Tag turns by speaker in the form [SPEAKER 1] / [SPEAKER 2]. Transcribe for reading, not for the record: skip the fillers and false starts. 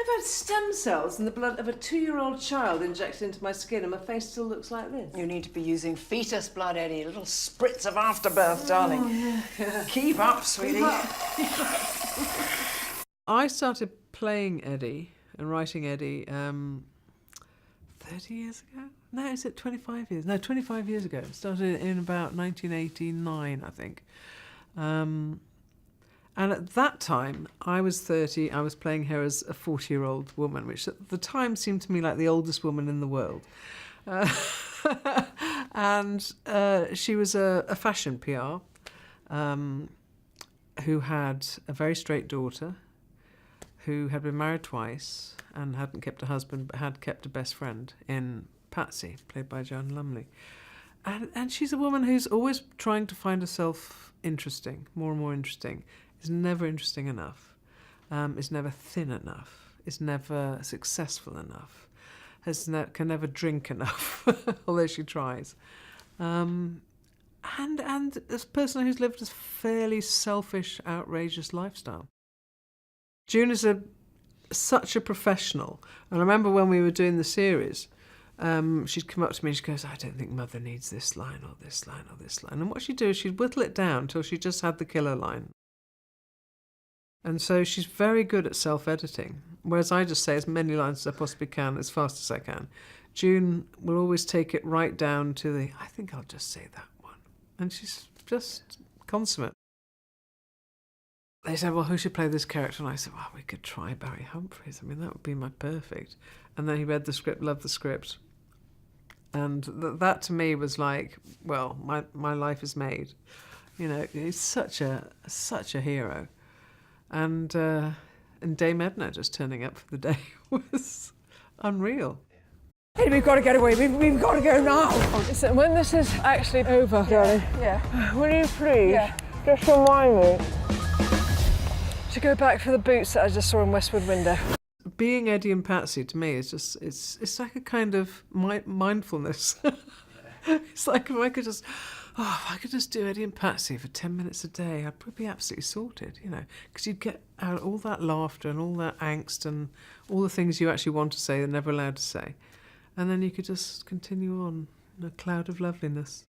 [SPEAKER 1] I've had stem cells in the blood of a 2-year-old child injected into my skin and my face still looks like this.
[SPEAKER 2] You need to be using fetus blood, Eddie. A little spritz of afterbirth, darling.
[SPEAKER 1] Yeah.
[SPEAKER 2] Keep up, sweetie.
[SPEAKER 3] I started playing Eddie and writing Eddie 30 years ago? No, is it 25 years? No, 25 years ago. It started in about 1989, I think. And at that time, I was 30, I was playing her as a 40-year-old woman, which at the time seemed to me like the oldest woman in the world. And she was a fashion PR who had a very straight daughter, who had been married twice and hadn't kept a husband but had kept a best friend in Patsy, played by Joan Lumley. And she's a woman who's always trying to find herself interesting, more and more interesting, is never interesting enough, is never thin enough, is never successful enough, can never drink enough, although she tries. And a person who's lived a fairly selfish, outrageous lifestyle. June is such a professional. And I remember when we were doing the series, she'd come up to me and she goes, I don't think Mother needs this line or this line or this line. And what she'd do is she'd whittle it down until she just had the killer line. And so she's very good at self-editing, whereas I just say as many lines as I possibly can, as fast as I can. June will always take it right down to the, I think I'll just say that one. And she's just consummate. They said, well, who should play this character? And I said, well, we could try Barry Humphries. I mean, that would be my perfect. And then he read the script, loved the script. And that to me was like, well, my life is made. You know, he's such a hero. And Dame Edna just turning up for the day was unreal.
[SPEAKER 4] Hey, we've got to get away. We've got to go now. Listen, when this is actually over, darling, will you please just remind me to go back for the boots that I just saw in Westwood window.
[SPEAKER 3] Being Eddie and Patsy to me is just, it's like a kind of mindfulness. It's like if I could just do Eddie and Patsy for 10 minutes a day, I'd probably be absolutely sorted, you know, because you'd get out all that laughter and all that angst and all the things you actually want to say and never allowed to say. And then you could just continue on in a cloud of loveliness.